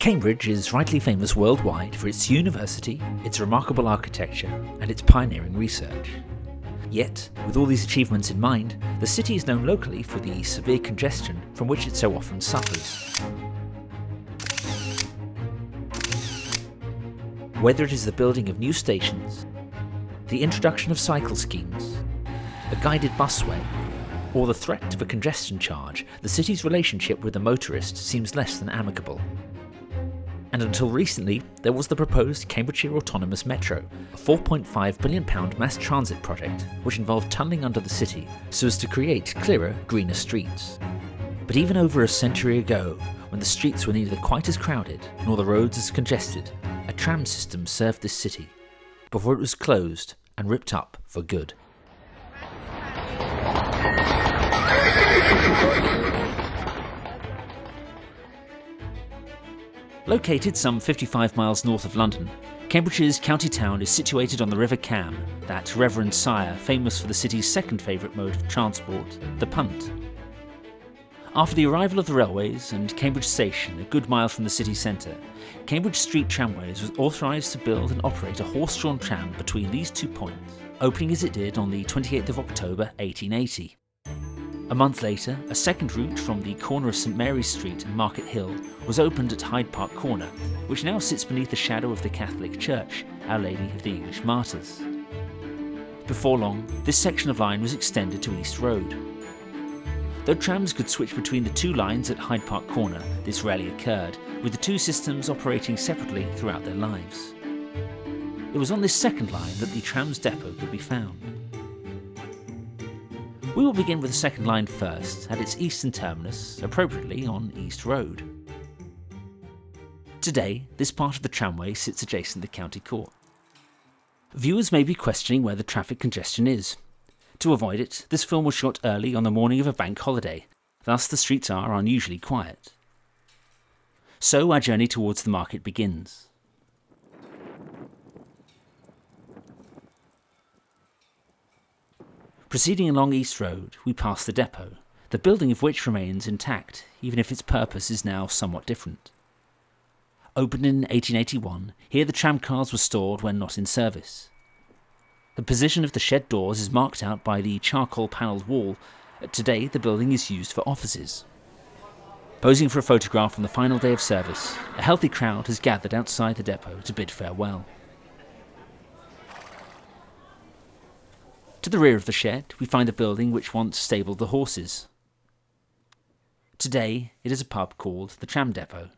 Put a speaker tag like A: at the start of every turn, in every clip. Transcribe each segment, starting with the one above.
A: Cambridge is rightly famous worldwide for its university, its remarkable architecture, and its pioneering research. Yet, with all these achievements in mind, the city is known locally for the severe congestion from which it so often suffers. Whether it is the building of new stations, the introduction of cycle schemes, a guided busway, or the threat of a congestion charge, the city's relationship with the motorist seems less than amicable. And until recently, there was the proposed Cambridgeshire Autonomous Metro, a £4.5 billion mass transit project which involved tunnelling under the city so as to create clearer, greener streets. But even over a century ago, when the streets were neither quite as crowded nor the roads as congested, a tram system served this city, before it was closed and ripped up for good. Located some 55 miles north of London, Cambridgeshire's county town is situated on the River Cam, that reverend sire famous for the city's second favourite mode of transport, the punt. After the arrival of the railways and Cambridge Station a good mile from the city centre, Cambridge Street Tramways was authorised to build and operate a horse-drawn tram between these 2 points, opening as it did on the 28th of October 1880. A month later, a second route from the corner of St Mary's Street and Market Hill was opened at Hyde Park Corner, which now sits beneath the shadow of the Catholic Church, Our Lady of the English Martyrs. Before long, this section of line was extended to East Road. Though trams could switch between the two lines at Hyde Park Corner, this rarely occurred, with the two systems operating separately throughout their lives. It was on this second line that the Tram Depot could be found. We will begin with the second line first, at its eastern terminus, appropriately on East Road. Today, this part of the tramway sits adjacent to County Court. Viewers may be questioning where the traffic congestion is. To avoid it, this film was shot early on the morning of a bank holiday, thus the streets are unusually quiet. So our journey towards the market begins. Proceeding along East Road, we pass the depot, the building of which remains intact, even if its purpose is now somewhat different. Opened in 1881, here the tramcars were stored when not in service. The position of the shed doors is marked out by the charcoal-panelled wall. Today, the building is used for offices. Posing for a photograph on the final day of service, a healthy crowd has gathered outside the depot to bid farewell. To the rear of the shed, we find the building which once stabled the horses. Today, it is a pub called the Tram Depot.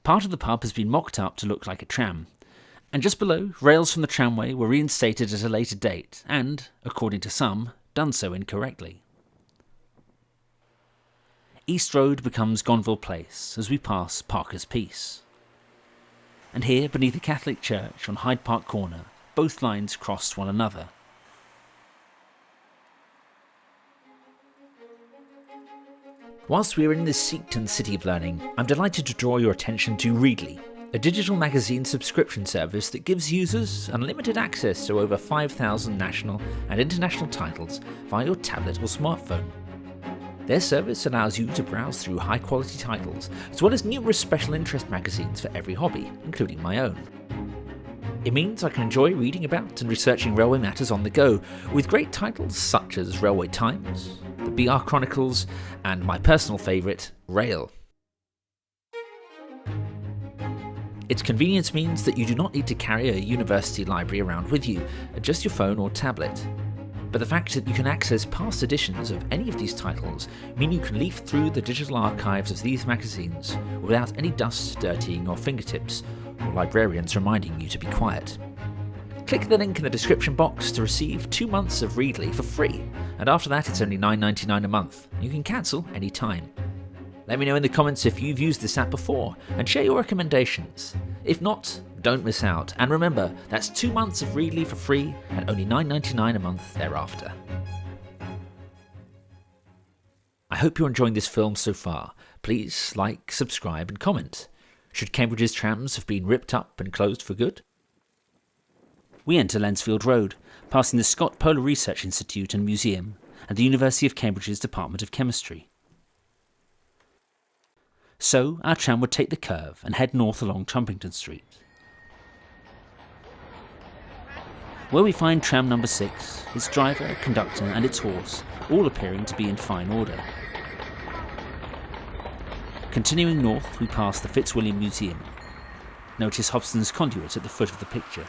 A: Part of the pub has been mocked up to look like a tram, and just below, rails from the tramway were reinstated at a later date and, according to some, done so incorrectly. East Road becomes Gonville Place as we pass Parker's Piece. And here, beneath the Catholic Church on Hyde Park Corner, both lines cross one another. Whilst we are in this Seaton City of Learning, I'm delighted to draw your attention to Readly, a digital magazine subscription service that gives users unlimited access to over 5,000 national and international titles via your tablet or smartphone. Their service allows you to browse through high-quality titles, as well as numerous special interest magazines for every hobby, including my own. It means I can enjoy reading about and researching railway matters on the go, with great titles such as Railway Times, the BR Chronicles, and my personal favourite, Rail. Its convenience means that you do not need to carry a university library around with you, just your phone or tablet. But the fact that you can access past editions of any of these titles mean you can leaf through the digital archives of these magazines without any dust dirtying your fingertips, or librarians reminding you to be quiet. Click the link in the description box to receive 2 months of Readly for free, and after that it's only $9.99 a month. You can cancel any time. Let me know in the comments if you've used this app before, and share your recommendations. If not, don't miss out, and remember, that's 2 months of Readly for free and only $9.99 a month thereafter. I hope you're enjoying this film so far. Please like, subscribe and comment. Should Cambridge's trams have been ripped up and closed for good? We enter Lensfield Road, passing the Scott Polar Research Institute and Museum and the University of Cambridge's Department of Chemistry. So our tram would take the curve and head north along Trumpington Street, where we find tram number 6, its driver, conductor and its horse all appearing to be in fine order. Continuing north, we pass the Fitzwilliam Museum. Notice Hobson's conduit at the foot of the picture.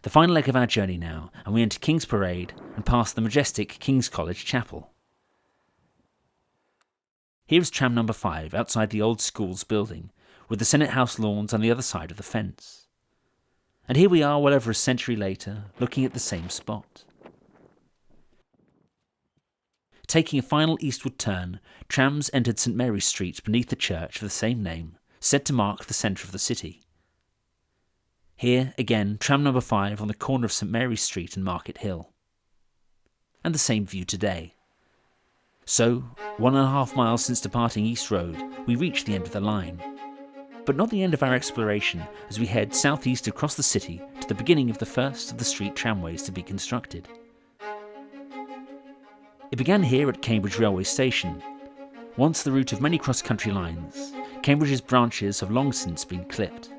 A: The final leg of our journey now, and we enter King's Parade and pass the majestic King's College Chapel. Here is tram number 5 outside the old school's building, with the Senate House lawns on the other side of the fence. And here we are well over a century later, looking at the same spot. Taking a final eastward turn, trams entered St Mary's Street beneath the church of the same name, said to mark the centre of the city. Here, again, tram number 5 on the corner of St Mary's Street and Market Hill. And the same view today. So, 1.5 miles since departing East Road, we reach the end of the line. But not the end of our exploration as we head southeast across the city to the beginning of the first of the street tramways to be constructed. It began here at Cambridge Railway Station. Once the route of many cross-country lines, Cambridge's branches have long since been clipped.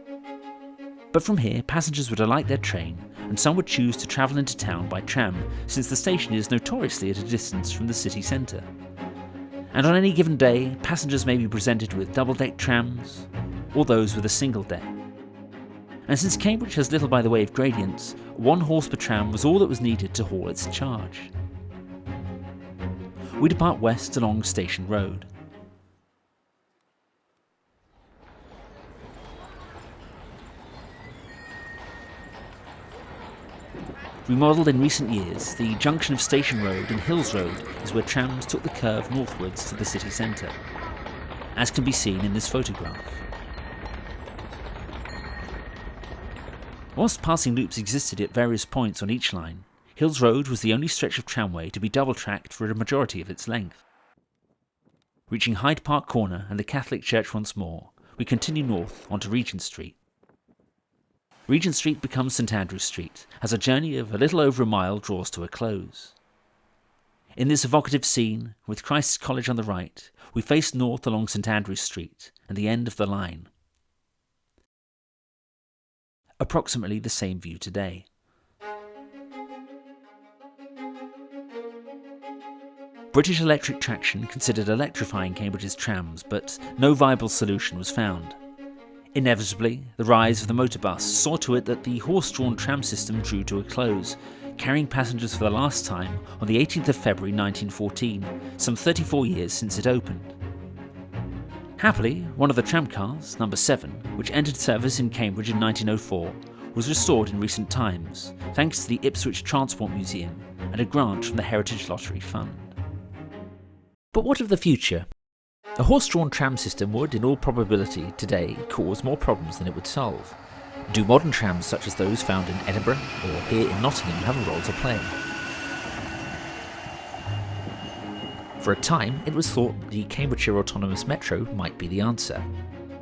A: But from here, passengers would alight their train, and some would choose to travel into town by tram, since the station is notoriously at a distance from the city centre. And on any given day, passengers may be presented with double-deck trams, or those with a single deck. And since Cambridge has little by the way of gradients, 1 horse per tram was all that was needed to haul its charge. We depart west along Station Road. Remodelled in recent years, the junction of Station Road and Hills Road is where trams took the curve northwards to the city centre, as can be seen in this photograph. Whilst passing loops existed at various points on each line, Hills Road was the only stretch of tramway to be double-tracked for a majority of its length. Reaching Hyde Park Corner and the Catholic Church once more, we continue north onto Regent Street. Regent Street becomes St Andrew's Street, as a journey of a little over a mile draws to a close. In this evocative scene, with Christ's College on the right, we face north along St Andrew's Street and the end of the line. Approximately the same view today. British Electric Traction considered electrifying Cambridge's trams, but no viable solution was found. Inevitably, the rise of the motorbus saw to it that the horse-drawn tram system drew to a close, carrying passengers for the last time on the 18th of February 1914, some 34 years since it opened. Happily, one of the tram cars, number 7, which entered service in Cambridge in 1904, was restored in recent times, thanks to the Ipswich Transport Museum and a grant from the Heritage Lottery Fund. But what of the future? A horse-drawn tram system would, in all probability, today cause more problems than it would solve. Do modern trams such as those found in Edinburgh or here in Nottingham have a role to play? For a time, it was thought the Cambridgeshire Autonomous Metro might be the answer.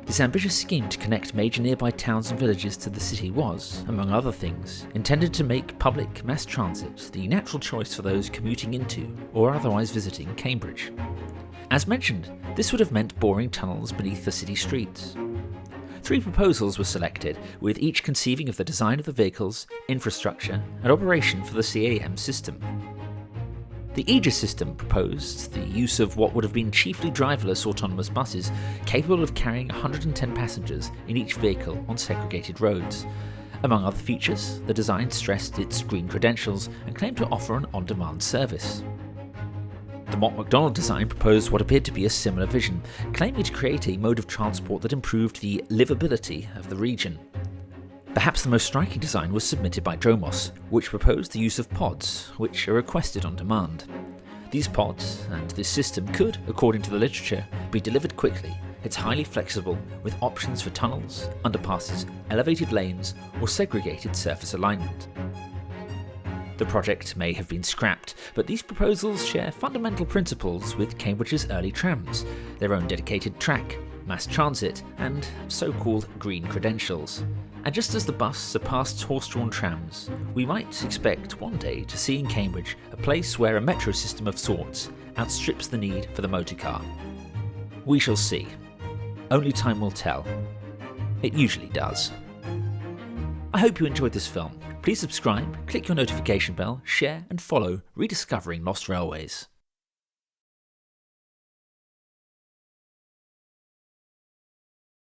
A: This ambitious scheme to connect major nearby towns and villages to the city was, among other things, intended to make public mass transit the natural choice for those commuting into or otherwise visiting Cambridge. As mentioned, this would have meant boring tunnels beneath the city streets. 3 proposals were selected, with each conceiving of the design of the vehicles, infrastructure, and operation for the CAM system. The Aegis system proposed the use of what would have been chiefly driverless autonomous buses capable of carrying 110 passengers in each vehicle on segregated roads. Among other features, the design stressed its green credentials and claimed to offer an on-demand service. The Mott MacDonald design proposed what appeared to be a similar vision, claiming to create a mode of transport that improved the livability of the region. Perhaps the most striking design was submitted by Dromos, which proposed the use of pods, which are requested on demand. These pods, and this system could, according to the literature, be delivered quickly. It's highly flexible, with options for tunnels, underpasses, elevated lanes, or segregated surface alignment. The project may have been scrapped, but these proposals share fundamental principles with Cambridge's early trams, their own dedicated track, mass transit, and so-called green credentials. And just as the bus surpassed horse-drawn trams, we might expect one day to see in Cambridge a place where a metro system of sorts outstrips the need for the motor car. We shall see. Only time will tell. It usually does. I hope you enjoyed this film. Please subscribe, click your notification bell, share and follow Rediscovering Lost Railways.